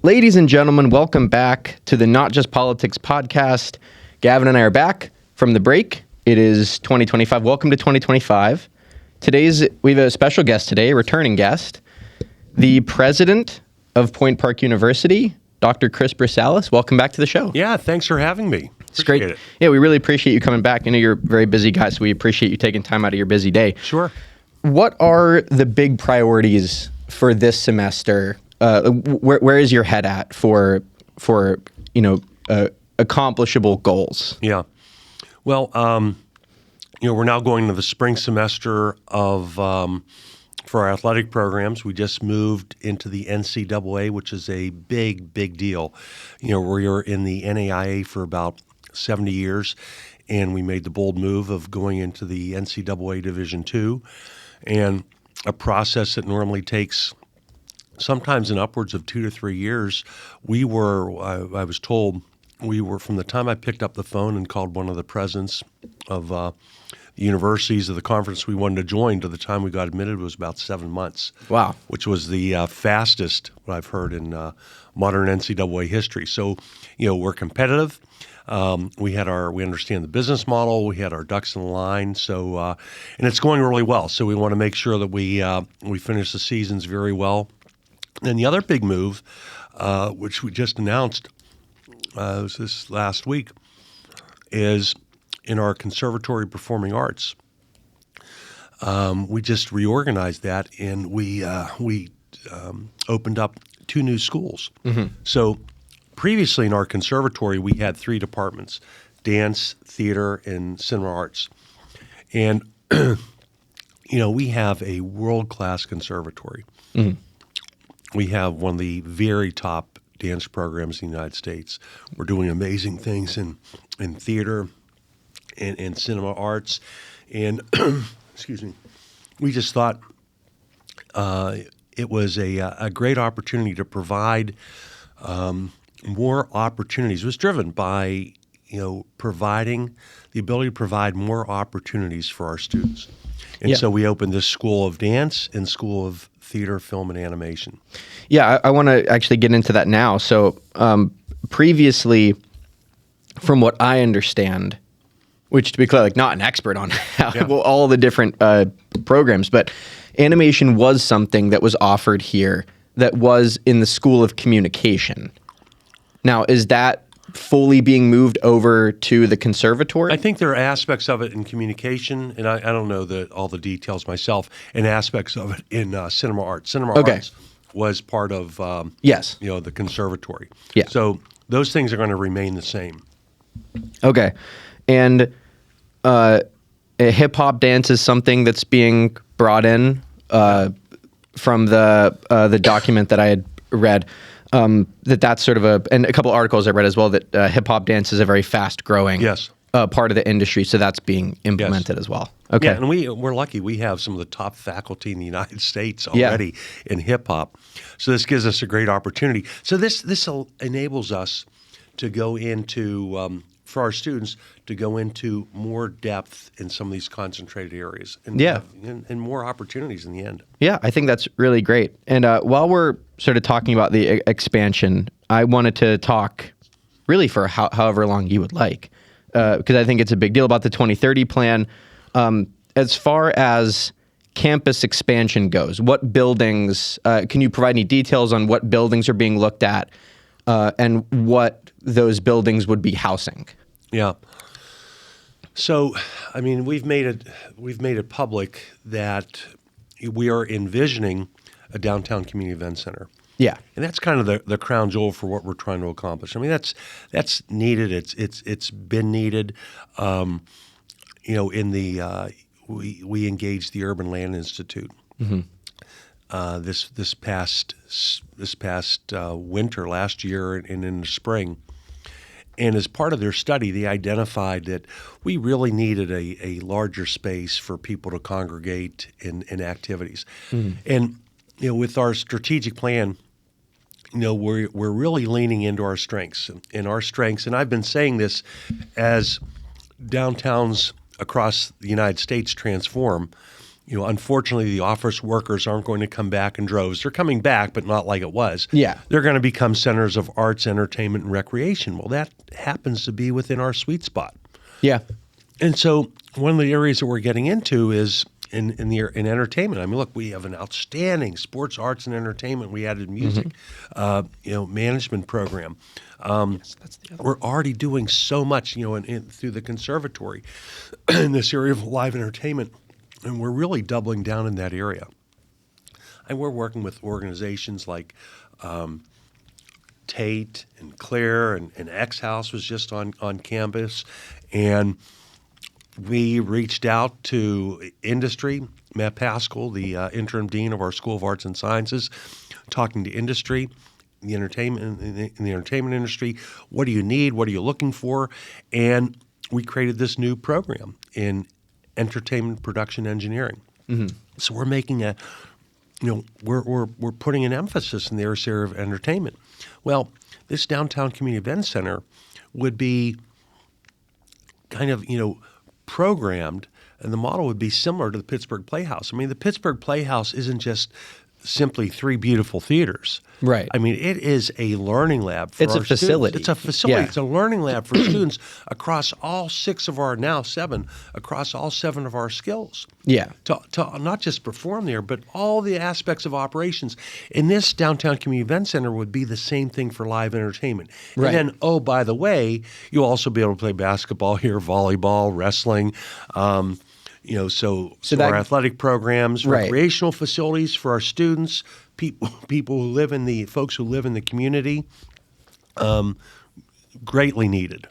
Ladies and gentlemen, welcome back to the Not Just Politics podcast. Gavin and I are back from the break. It is 2025. Welcome to 2025. We have a special guest today, a returning guest, the president of Point Park University, Dr. Chris Brussalis. Welcome back to the show. Yeah, thanks for having me. It's great. It. Yeah, we really appreciate you coming back. I know you're a very busy guy, so we appreciate you taking time out of your busy day. Sure. What are the big priorities for this semester? Where is your head at for accomplishable goals? Yeah. Well, we're now going to the spring semester of for our athletic programs. We just moved into the NCAA, which is a big deal. We were in the NAIA for about 70 years, and we made the bold move of going into the NCAA Division II, and a process that normally takes sometimes in upwards of 2 to 3 years. I was told, from the time I picked up the phone and called one of the presidents of the universities of the conference we wanted to join to the time we got admitted was about 7 months. Wow. Which was the fastest, what I've heard, in modern NCAA history. So, we're competitive. We understand the business model. We had our ducks in the line. So, and it's going really well. So we want to make sure that we finish the seasons very well. And the other big move, which we just announced, was this last week, is in our Conservatory Performing Arts. We just reorganized that, and we opened up 2 new schools. Mm-hmm. So previously in our conservatory, we had 3 departments: dance, theater, and cinema arts. And, we have a world-class conservatory. Mm-hmm. We have one of the very top dance programs in the United States. We're doing amazing things in theater and cinema arts. And, excuse me, we just thought it was a great opportunity to provide more opportunities. It was driven by, providing the ability to provide more opportunities for our students. And so we opened this School of Dance and School of Theater, Film, and Animation. Yeah, I want to actually get into that now. So previously, from what I understand, which to be clear, not an expert on all the different programs, but animation was something that was offered here that was in the School of Communication. Now, is that fully being moved over to the conservatory? I think there are aspects of it in communication, and I don't know all the details myself, and aspects of it in cinema arts. Cinema arts was part of the conservatory. Yeah. So those things are going to remain the same. Okay. And hip-hop dance is something that's being brought in from the document that I had read. That's sort of and a couple articles I read as well, that hip-hop dance is a very fast-growing part of the industry, so that's being implemented as well. Okay. Yeah, and we're lucky. We have some of the top faculty in the United States already in hip-hop, so this gives us a great opportunity. So this enables us to go into, for our students, to go into more depth in some of these concentrated areas and more opportunities in the end. Yeah, I think that's really great. And while we're sort of talking about the expansion, I wanted to talk really for however long you would like, because I think it's a big deal about the 2030 plan. As far as campus expansion goes, what buildings, can you provide any details on what buildings are being looked at and what those buildings would be housing? Yeah. So, I mean, we've made it public that we are envisioning a downtown community event center. Yeah. And that's kind of the crown jewel for what we're trying to accomplish. I mean, that's needed. It's been needed. We engaged the Urban Land Institute this past winter last year and in the spring. And as part of their study, they identified that we really needed a larger space for people to congregate in activities. Mm-hmm. And with our strategic plan, we're really leaning into our strengths. And our strengths, and I've been saying this as downtowns across the United States transform, Unfortunately, the office workers aren't going to come back in droves. They're coming back, but not like it was. Yeah. They're going to become centers of arts, entertainment, and recreation. Well, that happens to be within our sweet spot. Yeah. And so one of the areas that we're getting into is in entertainment. I mean, look, we have an outstanding sports, arts, and entertainment. We added music, management program. Yes, that's the other. We're already doing so much, through the conservatory in this area of live entertainment, and we're really doubling down in that area. And we're working with organizations like Tate and Claire and X House was just on campus, and we reached out to industry. Matt Pascal, the interim dean of our School of Arts and Sciences, talking to industry, the entertainment in the entertainment industry. What do you need? What are you looking for? And we created this new program in entertainment production engineering. Mm-hmm. So we're making we're putting an emphasis in the area of entertainment. Well, this downtown community event center would be kind of programmed, and the model would be similar to the Pittsburgh Playhouse. I mean, the Pittsburgh Playhouse isn't just simply 3 beautiful theaters. Right. I mean, it is a learning lab for It's our a facility. students. It's a facility. Yeah. It's a learning lab for students across all 6 of our, now 7, across all 7 of our skills. Yeah. To not just perform there, but all the aspects of operations. And this downtown community event center would be the same thing for live entertainment. Right. And then, oh, by the way, you'll also be able to play basketball here, volleyball, wrestling, so our athletic programs, right. recreational facilities for our students, people who live in the folks who live in the community, greatly needed.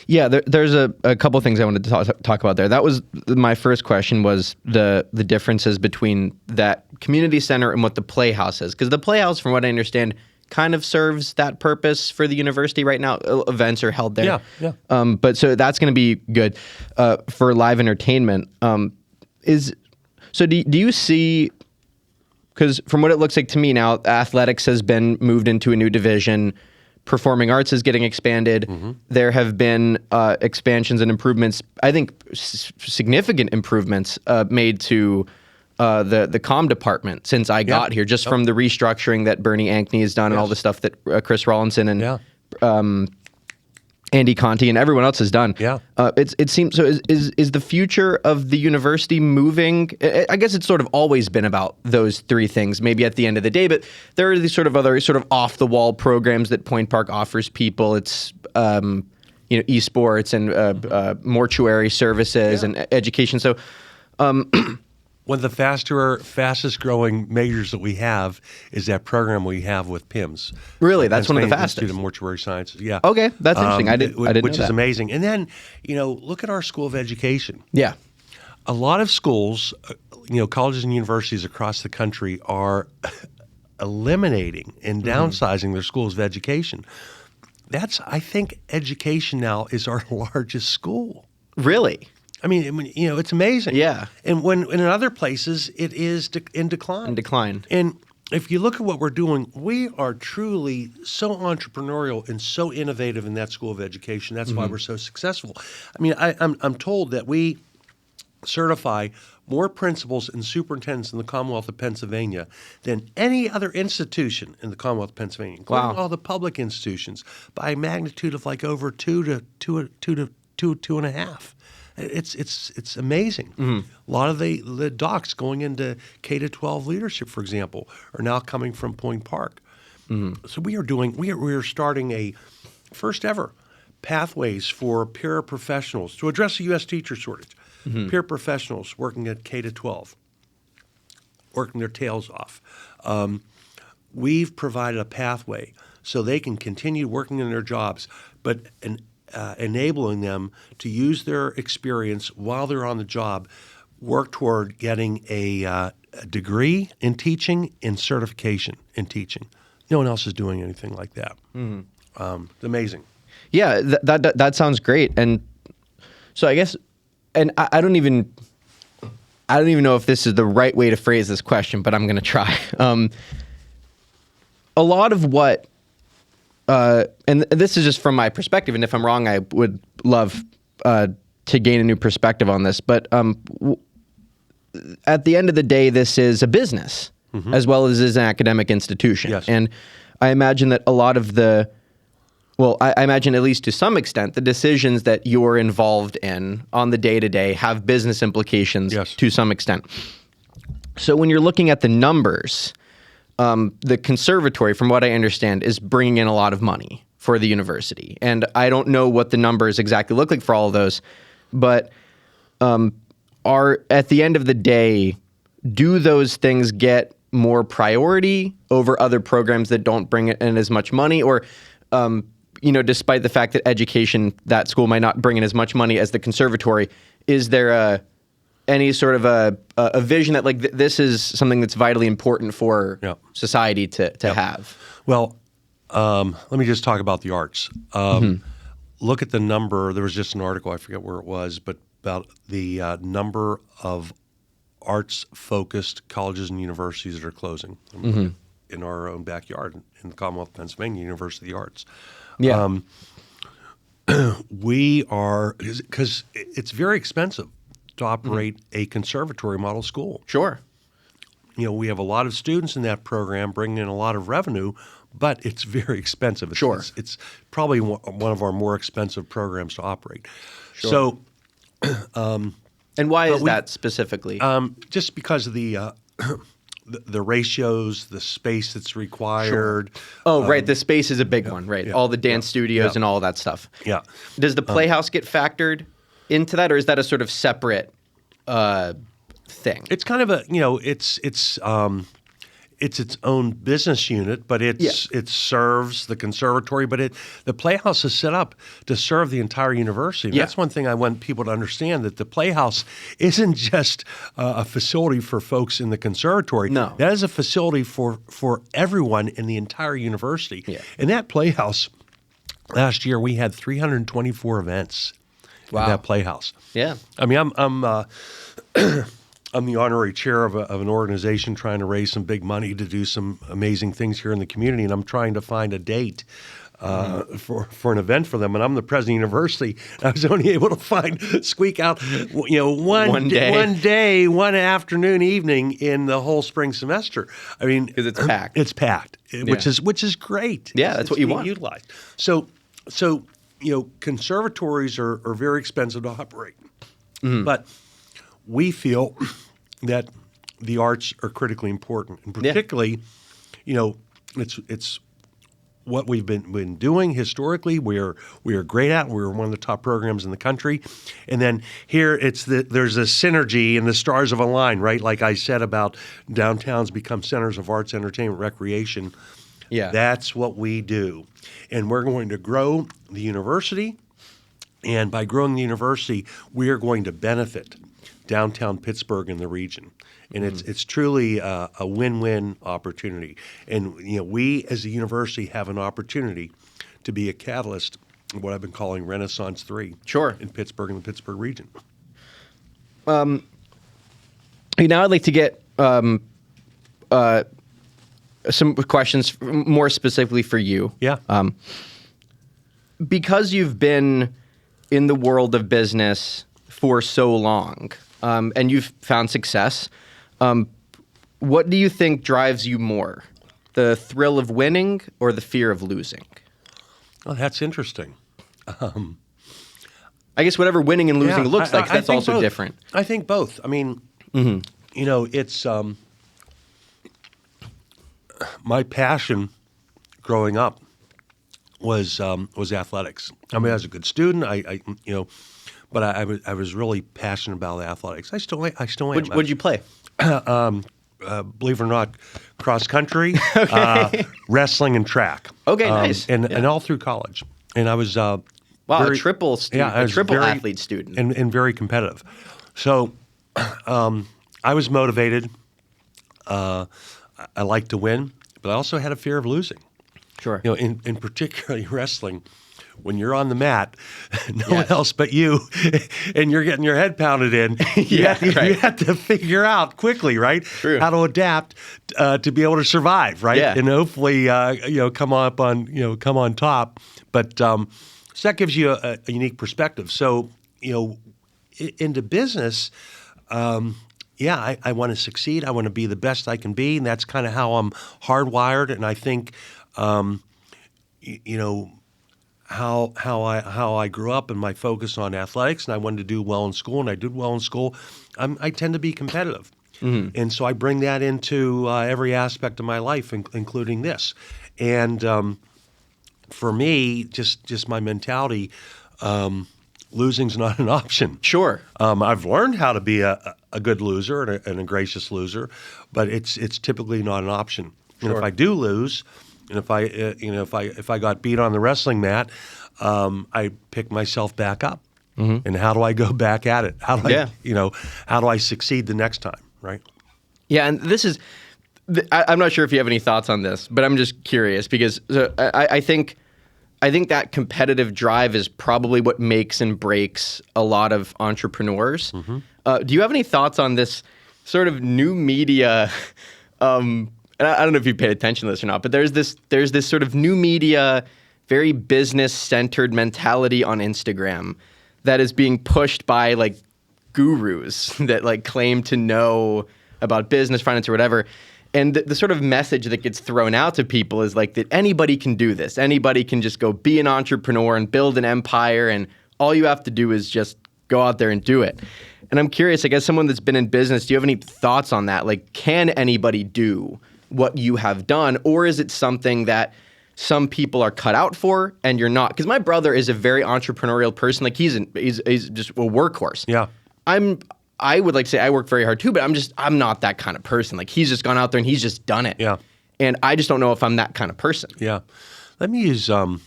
Yeah, there's a couple things I wanted to talk about there. That was my first question, was the differences between that community center and what the Playhouse is. Because the Playhouse, from what I understand, kind of serves that purpose for the university right now. Events are held there. Yeah. But so that's going to be good for live entertainment. Do you see? Because from what it looks like to me now, athletics has been moved into a new division. Performing arts is getting expanded. Mm-hmm. There have been expansions and improvements, I think significant improvements made to the comm department since I got here, just from the restructuring that Bernie Ankney has done and all the stuff that Chris Rawlinson and Andy Conti and everyone else has done. Yeah. It seems so. Is the future of the university moving? I guess it's sort of always been about those 3 things, maybe at the end of the day, but there are these sort of other sort of off the wall programs that Point Park offers people. It's esports and mortuary services and education. So one of the fastest growing majors that we have is that program we have with PIMS. Really? That's one of the fastest? Institute of Mortuary Sciences, yeah. Okay, that's interesting. I didn't know which is that. amazing. And then, look at our School of Education. Yeah. A lot of schools, colleges and universities across the country are eliminating and downsizing their schools of education. I think education now is our largest school. Really? I mean, it's amazing. Yeah. And when in other places it is in decline. And if you look at what we're doing, we are truly so entrepreneurial and so innovative in that School of Education. That's why we're so successful. I mean, I'm told that we certify more principals and superintendents in the Commonwealth of Pennsylvania than any other institution in the Commonwealth of Pennsylvania, including all the public institutions, by a magnitude of like over 2 to 2.5. It's amazing. Mm-hmm. A lot of the docs going into K-12 leadership, for example, are now coming from Point Park. Mm-hmm. So we are starting a first ever pathways for paraprofessionals to address the U.S. teacher shortage. Mm-hmm. Paraprofessionals working at K-12, working their tails off. We've provided a pathway so they can continue working in their jobs, but enabling them to use their experience while they're on the job, work toward getting a degree in teaching and certification in teaching. No one else is doing anything like that. Mm-hmm. It's amazing. Yeah, that sounds great. And so I guess, and I don't even know if this is the right way to phrase this question, but I'm going to try. A lot of what, and this is just from my perspective, and if I'm wrong, I would love to gain a new perspective on this. But at the end of the day, this is a business as well as is an academic institution. Yes. And I imagine that a lot of I imagine at least to some extent, the decisions that you're involved in on the day-to-day have business implications to some extent. So when you're looking at the numbers, the conservatory, from what I understand, is bringing in a lot of money for the university. And I don't know what the numbers exactly look like for all of those, but are at the end of the day, do those things get more priority over other programs that don't bring in as much money? Or, despite the fact that education, that school might not bring in as much money as the conservatory, is there any sort of a vision that this is something that's vitally important for society to have? Well, let me just talk about the arts. Look at the number. There was just an article, I forget where it was, but about the number of arts-focused colleges and universities that are closing in our own backyard in the Commonwealth of Pennsylvania, University of the Arts. Yeah. We are, because it's very expensive to operate a conservatory model school. Sure. We have a lot of students in that program bringing in a lot of revenue, but it's very expensive. It's probably one of our more expensive programs to operate. Sure. So, and why is that specifically? Just because of the ratios, the space that's required. Oh, right. The space is a big one, right? All the dance studios and all that stuff. Yeah. Does the Playhouse get factored into that, or is that a sort of separate thing? It's kind of it's its own business unit, but it serves the conservatory. But the Playhouse is set up to serve the entire university. And that's one thing I want people to understand, that the Playhouse isn't just a facility for folks in the conservatory. No. That is a facility for everyone in the entire university. Yeah. And that Playhouse, last year we had 324 events in that Playhouse. Yeah. I mean, I'm the honorary chair of an organization trying to raise some big money to do some amazing things here in the community, and I'm trying to find a date for an event for them. And I'm the president of the university. I was only able to squeak out, one day, one afternoon, evening in the whole spring semester. I mean, because it's packed. It's packed, which is great. Yeah, that's what you want. Utilized. So conservatories are very expensive to operate, but we feel that the arts are critically important, and particularly, it's what we've been doing historically. We are great at. We're one of the top programs in the country, and then here there's a synergy, and the stars have aligned, right? Like I said about downtowns become centers of arts, entertainment, recreation. Yeah, that's what we do, and we're going to grow the university, and by growing the university, we are going to benefit downtown Pittsburgh and the region. And it's truly a win-win opportunity. And we as a university have an opportunity to be a catalyst of what I've been calling Renaissance 3 in Pittsburgh and the Pittsburgh region. Now I'd like to get some questions more specifically for you. Yeah. Because you've been in the world of business for so long, and you've found success, what do you think drives you more? The thrill of winning or the fear of losing? Oh, that's interesting. I guess whatever winning and losing looks like, that's also both. different. I think both. I mean, it's my passion growing up was athletics. I mean, I was a good student. But I was really passionate about athletics. I still am. What did you play? Believe it or not, cross country, wrestling, and track. Okay, nice. And all through college. And I was a triple athlete student, and very competitive. So I was motivated. I liked to win, but I also had a fear of losing. Sure. In particularly wrestling. When you're on the mat, no one else but you, and you're getting your head pounded in, you have to figure out quickly, right? True. How to adapt to be able to survive, right? Yeah. And hopefully, come on top. But so that gives you a unique perspective. So, into business, I want to succeed. I want to be the best I can be, and that's kind of how I'm hardwired. And I think, how I grew up and my focus on athletics, and I wanted to do well in school, and I did well in school. I tend to be competitive, and so I bring that into every aspect of my life, including this. And for me, just my mentality. Losing's not an option. Sure. I've learned how to be a good loser and a gracious loser, but it's typically not an option. And Sure. if I do lose, and if I got beat on the wrestling mat, I pick myself back up. And how do I go back at it? How do how do I succeed the next time? Right? Yeah, and this is. I'm not sure if you have any thoughts on this, but I'm just curious because I think that competitive drive is probably what makes and breaks a lot of entrepreneurs. Do you have any thoughts on this sort of new media? And I don't know if you paid attention to this or not, but there's this sort of new media, very business-centered mentality on Instagram that is being pushed by like gurus that like claim to know about business, finance, or whatever. And the sort of message that gets thrown out to people is like that anybody can do this. Anybody can just go be an entrepreneur and build an empire, and all you have to do is just go out there and do it. And I'm curious, I guess someone that's been in business, do you have any thoughts on that? Like, can anybody do what you have done, or is it something that some people are cut out for and you're not? Because my brother is a very entrepreneurial person. Like he's just a workhorse. Yeah. I would like to say I work very hard too, but I'm not that kind of person. Like he's just gone out there and he's just done it. Yeah. And I just don't know if I'm that kind of person. Yeah. Let me use so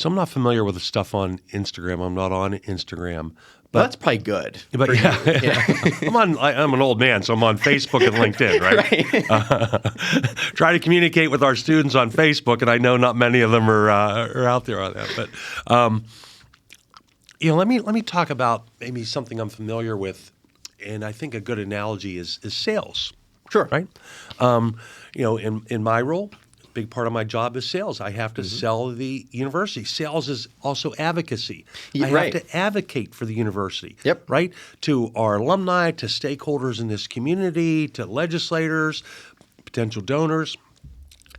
I'm not familiar with the stuff on Instagram. I'm not on Instagram. But Well, that's probably good. But I'm an old man, so I'm on Facebook and LinkedIn, right? Try to communicate with our students on Facebook, and I know not many of them are out there on that. But let me talk about maybe something I'm familiar with, and I think a good analogy is sales. Sure. Right. In my role, a big part of my job is sales. I have to sell the university. Sales is also advocacy. I have to advocate for the university. Yep. Right? To our alumni, to stakeholders in this community, to legislators, potential donors,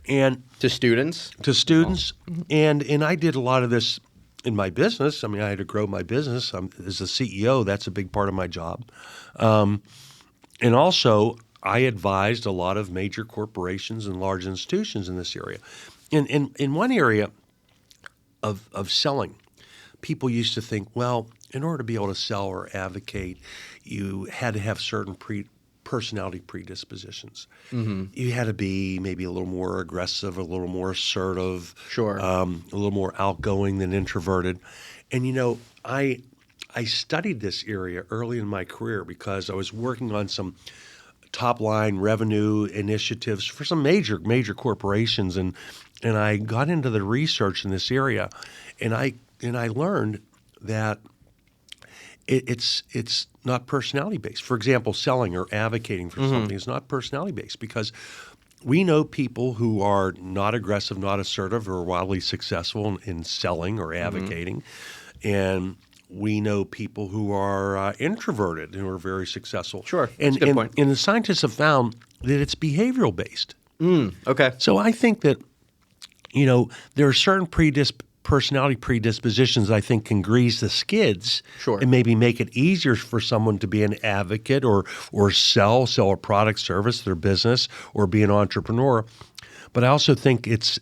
and To students. And I did a lot of this in my business. I mean, I had to grow my business. As a CEO, that's a big part of my job. And also, I advised a lot of major corporations and large institutions in this area. In one area of selling, people used to think, well, in order to be able to sell or advocate, you had to have certain personality predispositions. You had to be maybe a little more aggressive, a little more assertive, Sure. A little more outgoing than introverted. And I studied this area early in my career because I was working on some top-line revenue initiatives for some major corporations, and I got into the research in this area, and I learned that it's not personality-based. For example, selling or advocating for something is not personality-based because we know people who are not aggressive, not assertive, or wildly successful in selling or advocating, and we know people who are introverted and who are very successful. Sure, that's a good point. And the scientists have found that it's behavioral based. Okay. So I think that, there are certain personality predispositions I think can grease the skids Sure. and maybe make it easier for someone to be an advocate or sell a product, service, their business, or be an entrepreneur. But I also think it's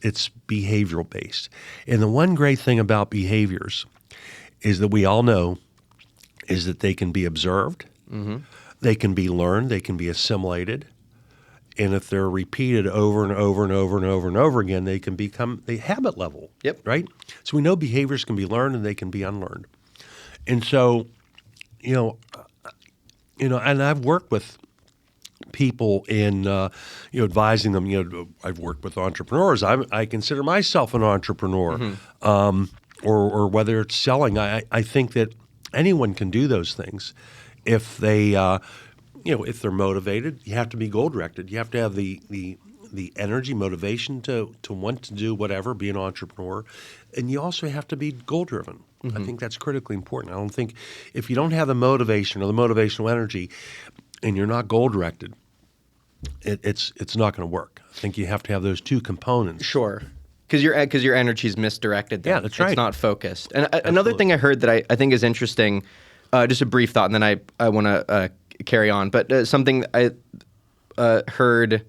behavioral based. And the one great thing about behaviors is that we all know is that they can be observed, they can be learned, they can be assimilated, and if they're repeated over and over and over and over and over again, they can become the habit level. Yep. Right? So we know behaviors can be learned and they can be unlearned. And so, and I've worked with people in, advising them. I've worked with entrepreneurs. I consider myself an entrepreneur. Or whether it's selling, I think that anyone can do those things if they, if they're motivated. You have to be goal-directed. You have to have the energy, motivation to want to do whatever, be an entrepreneur, and you also have to be goal-driven. I think that's critically important. I don't think if you don't have the motivation or the motivational energy, and you're not goal directed, it's not going to work. I think you have to have those two components. Sure. Because your energy is misdirected then. Yeah, that's right. It's not focused. And another thing I heard that I think is interesting, just a brief thought, and then I want to carry on. But something I heard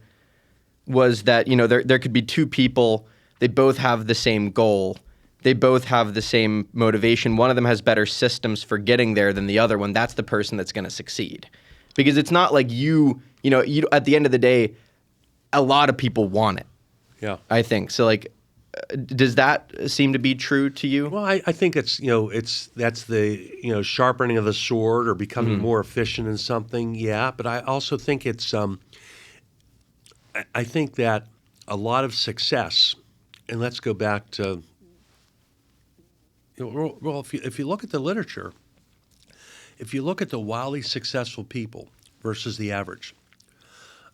was that, there could be two people. They both have the same goal. They both have the same motivation. One of them has better systems for getting there than the other one. That's the person that's going to succeed. Because it's not like you at the end of the day, a lot of people want it. Yeah. I think. So does that seem to be true to you? Well, I think that's the sharpening of the sword or becoming more efficient in something. Yeah, but I also think it's I think that a lot of success, and let's go back to if you look at the literature, if you look at the wildly successful people versus the average,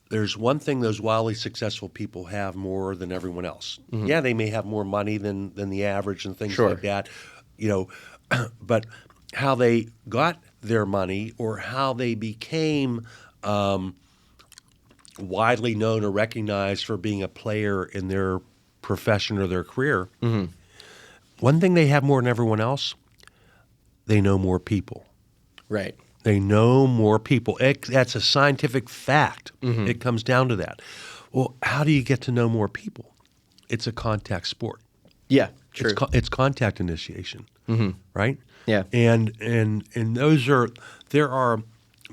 there's one thing those wildly successful people have more than everyone else. Mm-hmm. Yeah, they may have more money than the average and things like that, but how they got their money or how they became widely known or recognized for being a player in their profession or their career, one thing they have more than everyone else, they know more people. Right. They know more people. That's a scientific fact. Mm-hmm. It comes down to that. Well, how do you get to know more people? It's a contact sport. Yeah, true. It's contact initiation, right? Yeah. And there are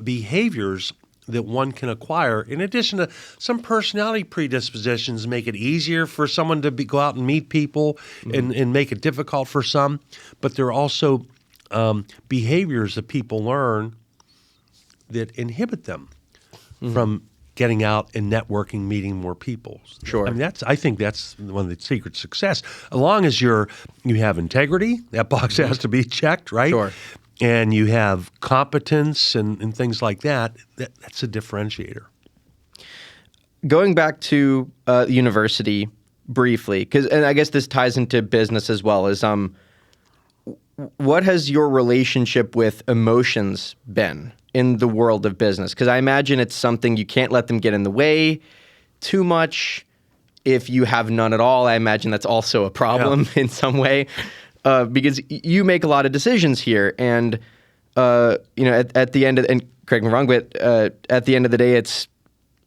behaviors that one can acquire in addition to some personality predispositions make it easier for someone to go out and meet people and make it difficult for some. But there are also behaviors that people learn that inhibit them from getting out and networking, meeting more people. Sure. I mean, I think that's one of the secrets of success. As long as you have integrity, that box has to be checked, right? Sure. And you have competence and things like that, that's a differentiator. Going back to university briefly, and I guess this ties into business as well, is what has your relationship with emotions been in the world of business? Because I imagine it's something you can't let them get in the way too much. If you have none at all, I imagine that's also a problem in some way. Because you make a lot of decisions here, and at the end of, and correct me if I'm wrong, but at the end of the day, it's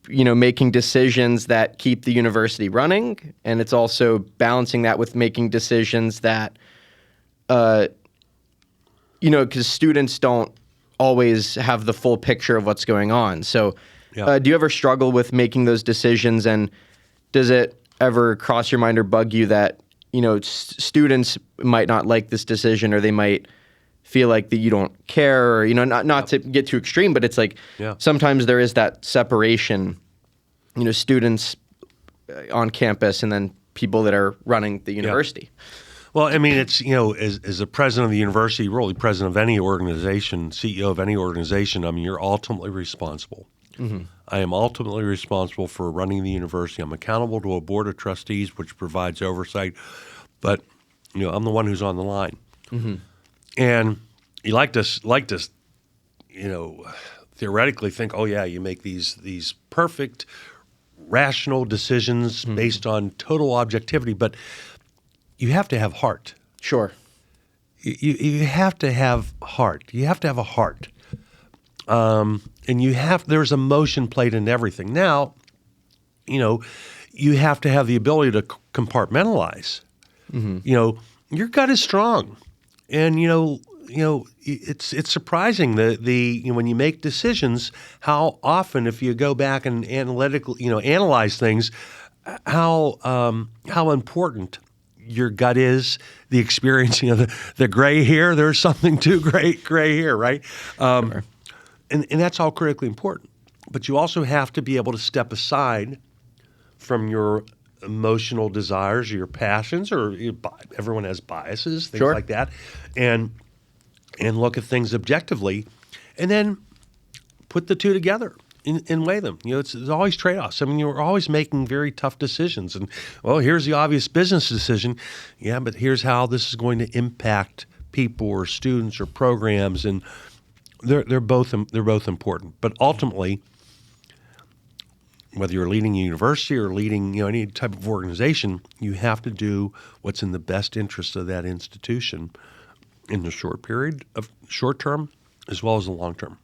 making decisions that keep the university running, and it's also balancing that with making decisions that, because students don't always have the full picture of what's going on. So, do you ever struggle with making those decisions, and does it ever cross your mind or bug you that students might not like this decision, or they might feel like that you don't care, or not to get too extreme, but it's like sometimes there is that separation, students on campus and then people that are running the university. Well, I mean, it's as a president of the university, really president of any organization, CEO of any organization, I mean, you're ultimately responsible. Mm-hmm. I am ultimately responsible for running the university. I'm accountable to a board of trustees, which provides oversight, but I'm the one who's on the line. Mm-hmm. And you like to theoretically think, oh yeah, you make these perfect, rational decisions based on total objectivity, but you have to have heart. Sure. You have to have heart. You have to have a heart. And there's emotion played in everything. Now, you have to have the ability to compartmentalize. Mm-hmm. Your gut is strong, and it's surprising when you make decisions how often, if you go back and analytically analyze things, how important your gut is, the experiencing of the gray hair. There's something to gray hair, right? Sure. And that's all critically important. But you also have to be able to step aside from your emotional desires or your passions, or everyone has biases, things like that, and look at things objectively, and then put the two together and weigh them. It's always trade-offs. I mean, you're always making very tough decisions. And, well, here's the obvious business decision. Yeah, but here's how this is going to impact people or students or programs. And they're both important, but ultimately, whether you're leading a university or leading any type of organization, you have to do what's in the best interest of that institution in the short term as well as the long term.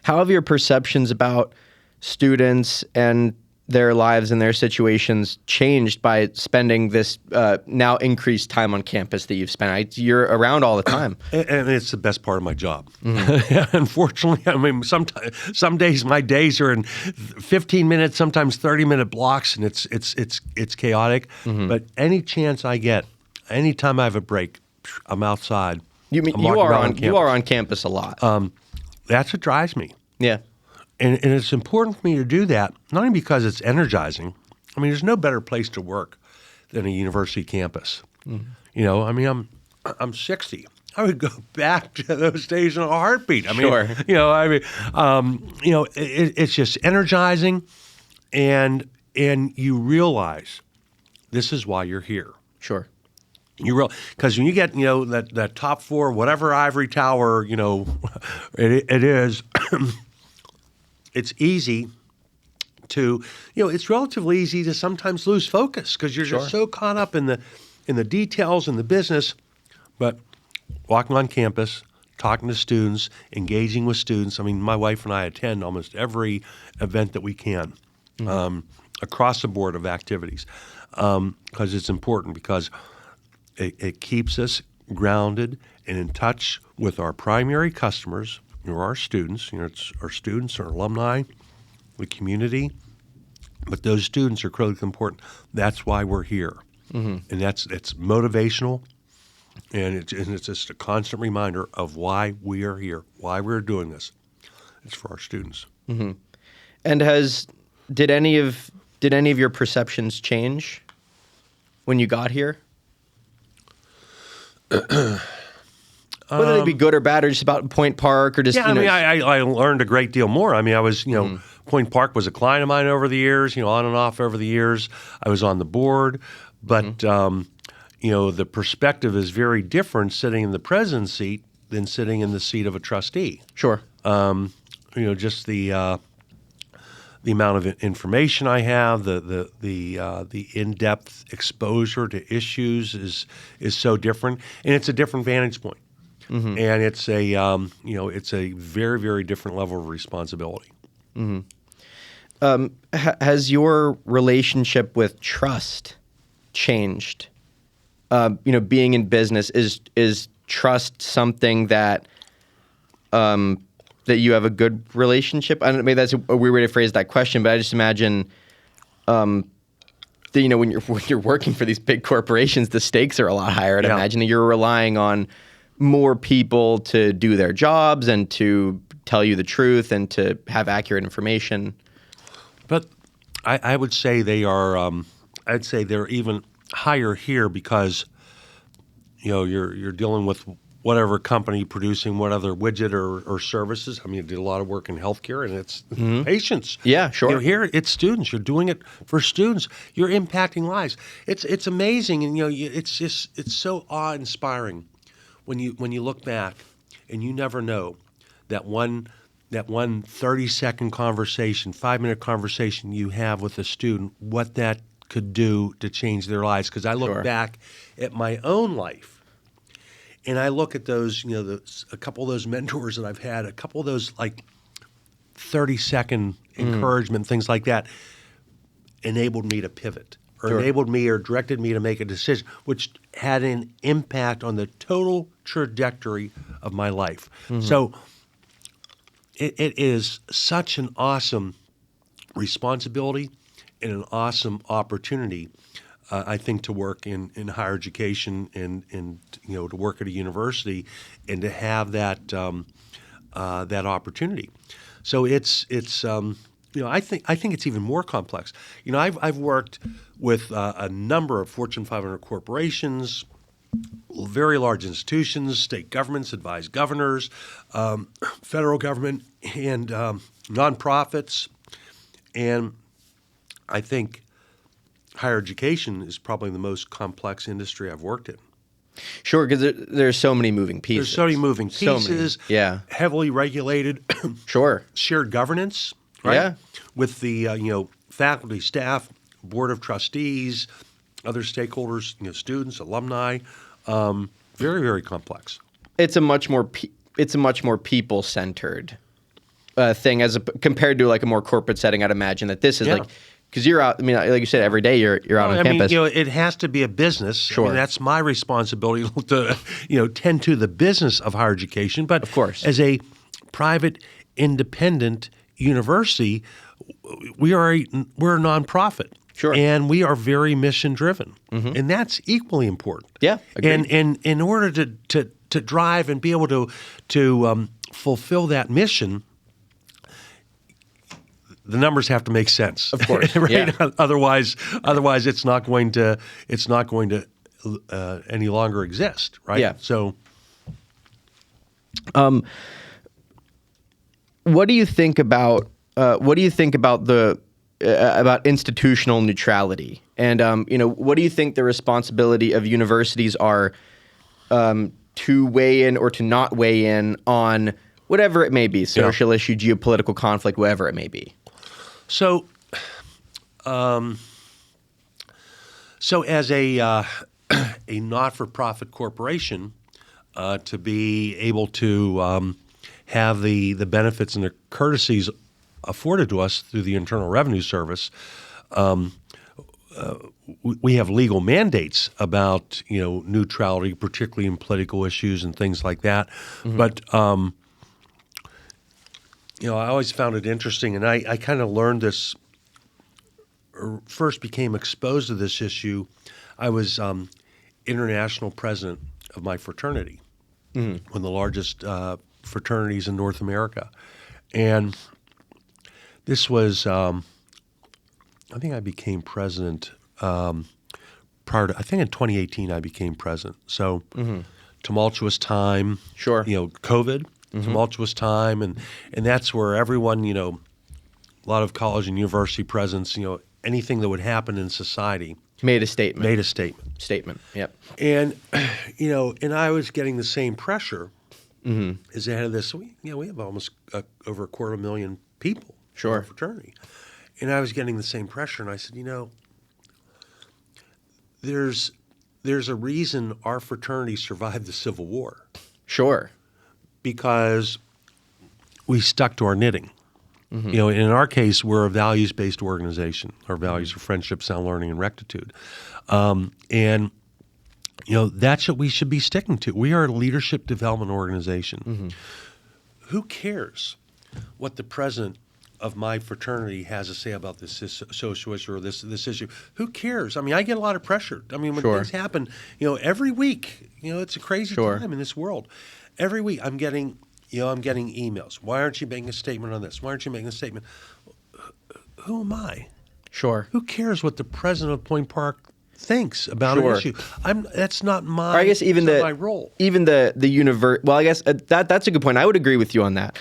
How have your perceptions about students and their lives and their situations changed by spending this now increased time on campus that you've spent? You're around all the time. And it's the best part of my job. Mm-hmm. Unfortunately, I mean, some days my days are in 15 minutes, sometimes 30-minute blocks, and it's chaotic. Mm-hmm. But any chance I get, anytime I have a break, I'm outside. You are on campus a lot. That's what drives me. Yeah. And it's important for me to do that, not only because it's energizing. I mean, there's no better place to work than a university campus. Mm-hmm. I mean, I'm 60. I would go back to those days in a heartbeat. I mean, sure. It's just energizing, and you realize this is why you're here. Sure. Because when you get that top floor, whatever ivory tower it is. It's easy to, it's relatively easy to sometimes lose focus because you're just so caught up in the details and the business. But walking on campus, talking to students, engaging with students. I mean, my wife and I attend almost every event that we can, across the board of activities, because it's important because it keeps us grounded and in touch with our primary customers, our students. It's our students, our alumni, the community. But those students are critically important. That's why we're here. Mm-hmm. And it's motivational, and it's just a constant reminder of why we are here, why we're doing this. It's for our students. Mm-hmm. And did any of your perceptions change when you got here? Whether they be good or bad, or just about Point Park, or just I learned a great deal more. I mean, I was Point Park was a client of mine over the years, on and off over the years. I was on the board, but the perspective is very different sitting in the president's seat than sitting in the seat of a trustee. Sure. Just the amount of information I have, the in-depth exposure to issues is so different, and it's a different vantage point. Mm-hmm. And it's a very, very different level of responsibility. Mm-hmm. Has your relationship with trust changed? Being in business, is trust something that you have a good relationship? I don't know, maybe that's a weird way to phrase that question, but I just imagine, when you're working for these big corporations, the stakes are a lot higher. I'd imagine that you're relying on more people to do their jobs and to tell you the truth and to have accurate information. But I would say they are. I'd say they're even higher here because you're dealing with whatever company producing what other widget or services. I mean, I did a lot of work in healthcare, and it's patients. Yeah, sure. Here it's students. You're doing it for students. You're impacting lives. It's amazing, and it's so awe-inspiring when you look back, and you never know that one 30-second conversation, 5-minute conversation you have with a student, what that could do to change their lives. Because I look back at my own life, and I look at those, a couple of those mentors that I've had, a couple of those 30-second encouragement, things like that, enabled me to pivot, or enabled me or directed me to make a decision, which had an impact on the total trajectory of my life. Mm-hmm. So it is such an awesome responsibility and an awesome opportunity, I think, to work in higher education and to work at a university and to have that that opportunity. So it's I think it's even more complex. I've worked with a number of Fortune 500 corporations, very large institutions, state governments, advised governors, federal government, and nonprofits. And I think higher education is probably the most complex industry I've worked in. Sure, because there's so many moving pieces. There's so many moving pieces. Yeah. Heavily regulated. Sure. Shared governance, right? Yeah. With the faculty, staff, board of trustees, other stakeholders, students, alumni. Very, very complex. It's a much more people-centered thing compared to like a more corporate setting. I'd imagine that this is like, because you're out. I mean, like you said, every day you're out on campus. It has to be a business. Sure. I mean, that's my responsibility to tend to the business of higher education. But of course, as a private, independent university, we're a nonprofit. Sure. And we are very mission driven, and that's equally important. Yeah. Agreed. And in order to drive and be able to fulfill that mission, the numbers have to make sense. Of course, right? Yeah. Otherwise, it's not going to any longer exist, right? Yeah. So, what do you think about about institutional neutrality, and what do you think the responsibility of universities are to weigh in or to not weigh in on whatever it may be, social issue, geopolitical conflict, whatever it may be? So as a not-for-profit corporation, to be able to have the benefits and the courtesies afforded to us through the Internal Revenue Service, we have legal mandates about neutrality, particularly in political issues and things like that. But I always found it interesting, and I kind of learned this, or first became exposed to this issue. I was international president of my fraternity, one of the largest fraternities in North America. And this was, I think I became president prior to, I think in 2018 I became president. So tumultuous time, Sure. COVID. Tumultuous time, and that's where everyone, a lot of college and university presidents, anything that would happen in society Made a statement. Statement. Yep. And and I was getting the same pressure as the head of this. We have almost over 250,000 people in our fraternity, and I was getting the same pressure. And I said, there's a reason our fraternity survived the Civil War. Sure. Because we stuck to our knitting. In our case, we're a values-based organization. Our values are friendship, sound learning, and rectitude. And that's what we should be sticking to. We are a leadership development organization. Who cares what the president of my fraternity has to say about this social issue or this issue? Who cares? I mean, I get a lot of pressure. I mean, when things happen, every week, it's a crazy time in this world. Every week I'm getting emails. Why aren't you making a statement on this? Why aren't you making a statement? Who am I? Sure. Who cares what the president of Point Park thinks about an issue? That's not my. Or I guess even my role. Even the Well, I guess that's a good point. I would agree with you on that.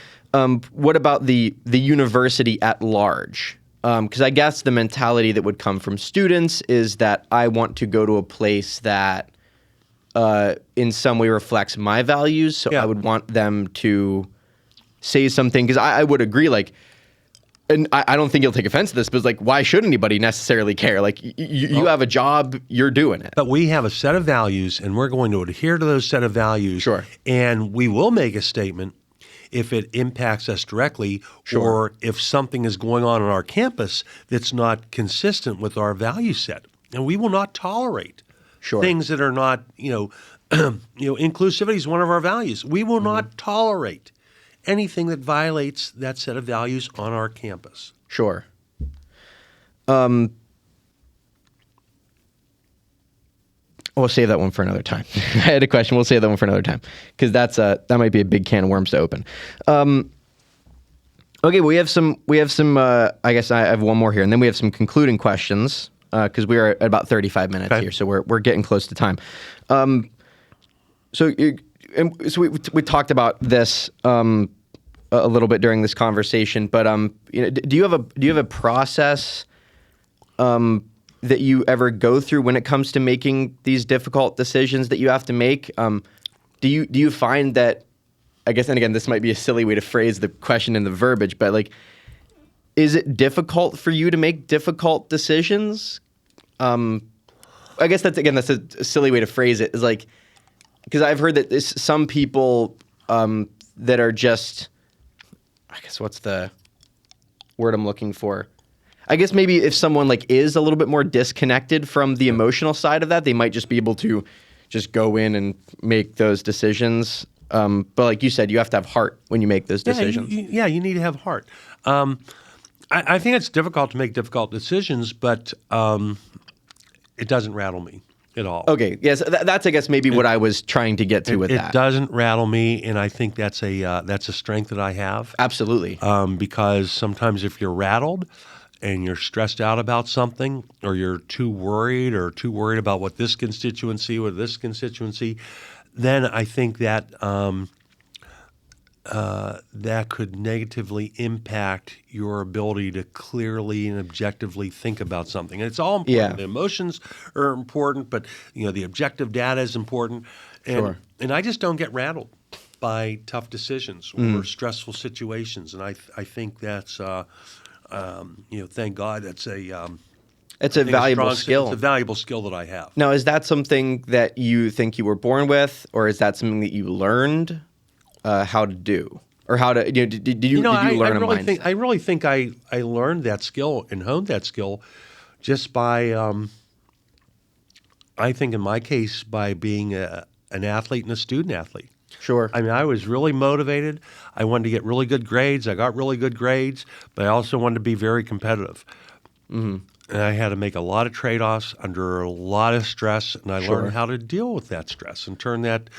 What about the university at large? Because I guess the mentality that would come from students is that I want to go to a place that in some way reflects my values. So I would want them to say something, because I would agree, and I don't think you'll take offense to this, but it's like, why should anybody necessarily care? Like, you have a job, you're doing it. But we have a set of values, and we're going to adhere to those set of values. Sure. And we will make a statement if it impacts us directly, or if something is going on our campus that's not consistent with our value set. And we will not tolerate things that are not, inclusivity is one of our values. We will not tolerate anything that violates that set of values on our campus. Sure. We'll save that one for another time. I had a question. We'll save that one for another time, because that might be a big can of worms to open. Okay, we have some. I guess I have one more here, and then we have some concluding questions, because we are at about 35 minutes here, so we're getting close to time. So we talked about this a little bit during this conversation, but do you have a process that you ever go through when it comes to making these difficult decisions that you have to make? Do you find that, I guess, and again, this might be a silly way to phrase the question in the verbiage, but like, is it difficult for you to make difficult decisions? I guess that's a silly way to phrase it. Is like, because I've heard that some people that are just, I guess, what's the word I'm looking for? I guess maybe if someone like is a little bit more disconnected from the emotional side of that, they might just be able to just go in and make those decisions. But like you said, you have to have heart when you make those decisions. You need to have heart. I think it's difficult to make difficult decisions, but it doesn't rattle me at all. Okay, yes, that's I guess maybe what I was trying to get to with that. It doesn't rattle me, and I think that's a strength that I have. Absolutely. Because sometimes if you're rattled and you're stressed out about something, or you're too worried about what this constituency or this constituency, then I think that that could negatively impact your ability to clearly and objectively think about something. And it's all important. Yeah. The emotions are important, but the objective data is important. And, and I just don't get rattled by tough decisions or stressful situations. And I think that's thank God that's it's a valuable skill. It's a valuable skill that I have. Now, is that something that you think you were born with, or is that something that you learned how to do, or how to? Did you learn a mindset? I really think I learned that skill and honed that skill just by, I think in my case, by being an athlete and a student athlete. Sure. I mean, I was really motivated. I wanted to get really good grades. I got really good grades, but I also wanted to be very competitive. Mm-hmm. And I had to make a lot of trade-offs under a lot of stress, and I learned how to deal with that stress and turn that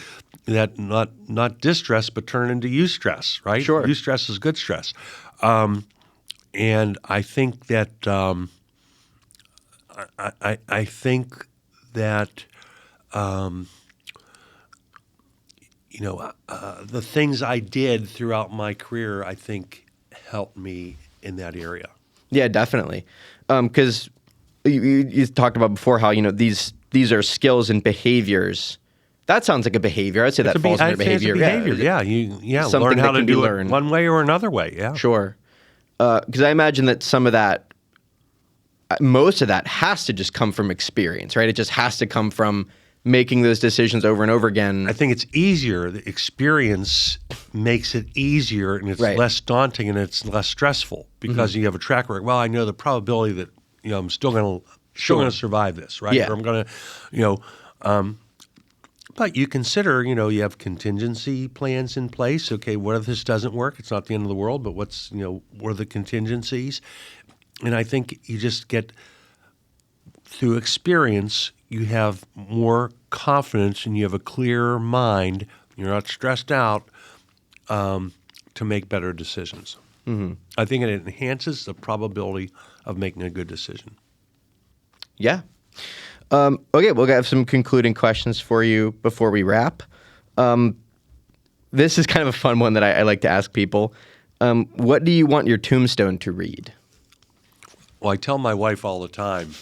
not distress, but turn into eustress, right? Sure. Eustress is good stress. And I think that I think that the things I did throughout my career, I think, helped me in that area. Yeah, definitely. Because you talked about before how these are skills and behaviors. That sounds like a behavior. I'd say that falls under behavior. It's a behavior. Something learn how that to can be do learned it one way or another way. Yeah, sure. Because I imagine that some of that, most of that, has to just come from experience, right? It just has to come from making those decisions over and over again. I think it's easier. The experience makes it easier, and it's less daunting, and it's less stressful because you have a track record. Well, I know the probability that I'm still going to survive this, right? Yeah. Or I'm going to, but you consider, you have contingency plans in place. Okay, what if this doesn't work? It's not the end of the world, but what are the contingencies? And I think you just get, through experience, you have more confidence and you have a clearer mind. You're not stressed out to make better decisions. Mm-hmm. I think it enhances the probability of making a good decision. Yeah. Okay, we'll have some concluding questions for you before we wrap. This is kind of a fun one that I like to ask people. What do you want your tombstone to read? Well, I tell my wife all the time,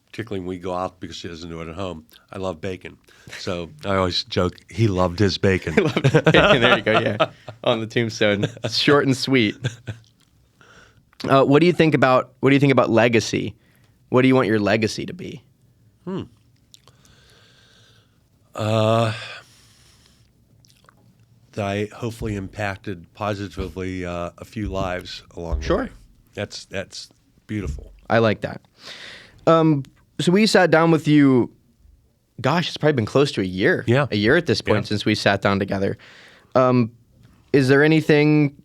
particularly when we go out because she doesn't do it at home, I love bacon. So I always joke, he loved his bacon. There you go, yeah. On the tombstone. Short and sweet. What do you think about legacy? What do you want your legacy to be? That I hopefully impacted positively a few lives along the way. That's beautiful. I like that. So we sat down with you, gosh, it's probably been close to a year. Yeah. A year at this point since we sat down together. Is there anything,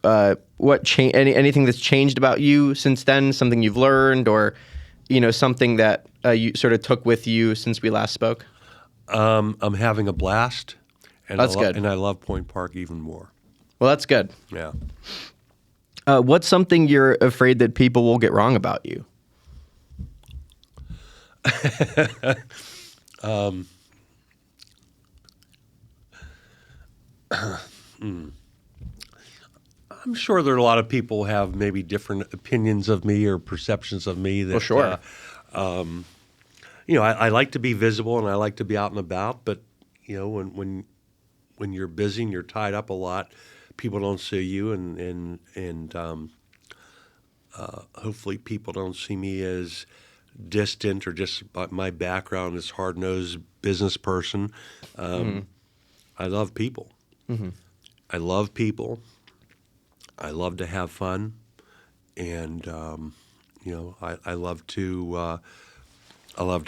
anything that's changed about you since then? Something you've learned, or, something that you sort of took with you since we last spoke? I'm having a blast. And that's good. And I love Point Park even more. Well, that's good. Yeah. What's something you're afraid that people will get wrong about you? I'm sure there are a lot of people who have maybe different opinions of me or perceptions of me. That, Well, sure. I like to be visible and I like to be out and about, but when you're busy and you're tied up a lot, people don't see you, and hopefully people don't see me as distant or just my background as hard-nosed business person. I love people. I love people. I love to have fun, and I love to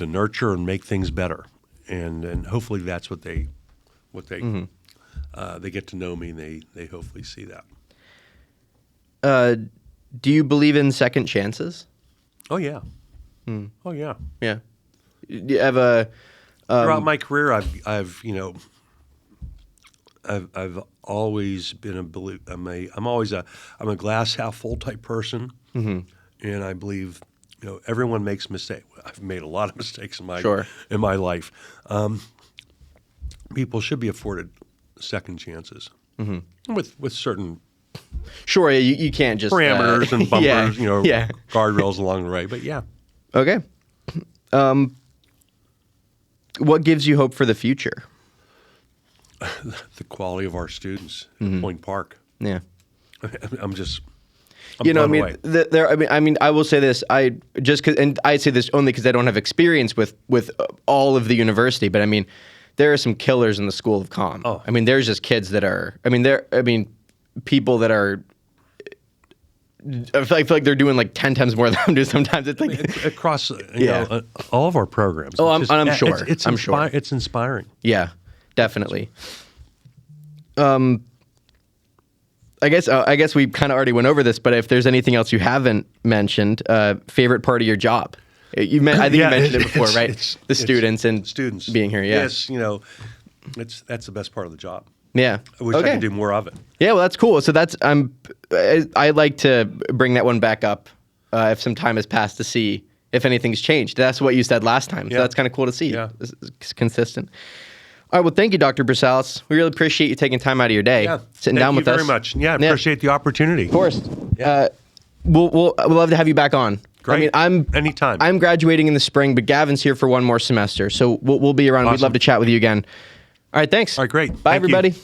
nurture and make things better, and hopefully that's what they get to know me, and they hopefully see that. Do you believe in second chances? Oh yeah, oh yeah. Yeah. Do you have a Throughout my career, I've always been I'm a glass half full type person, and I believe everyone makes mistakes. I've made a lot of mistakes in my life. People should be afforded second chances with certain Sure, yeah, you can't just parameters and bumpers, yeah. guardrails along the way. But yeah, Okay. What gives you hope for the future? the quality of our students at Point Park. Yeah. I'm I blown mean, away. I will say this. I say this only because I don't have experience with all of the university, but I mean, there are some killers in the School of Comm. Oh. I mean, there's just kids that are. People that are. I feel like they're doing like 10 times more than I'm doing. Sometimes it's like across all of our programs. Oh, I'm sure. I'm sure it's inspiring. Yeah, definitely. I guess we kind of already went over this, but if there's anything else you haven't mentioned, favorite part of your job? I think you mentioned it before, right? The students being here. Yeah. Yes, that's the best part of the job. Yeah. I wish I could do more of it. Yeah, well, that's cool. So I like to bring that one back up if some time has passed to see if anything's changed. That's what you said last time. So that's kind of cool to see. Yeah. It's consistent. All right. Well, thank you, Dr. Brussalis. We really appreciate you taking time out of your day, sitting down with us. Thank you very much. Yeah, I appreciate the opportunity. Of course. Yeah. We'll love to have you back on. Great. Anytime. I'm graduating in the spring, but Gavin's here for one more semester, so we'll be around. Awesome. We'd love to chat with you again. All right. Thanks. All right, great. Bye, Thank you. everybody.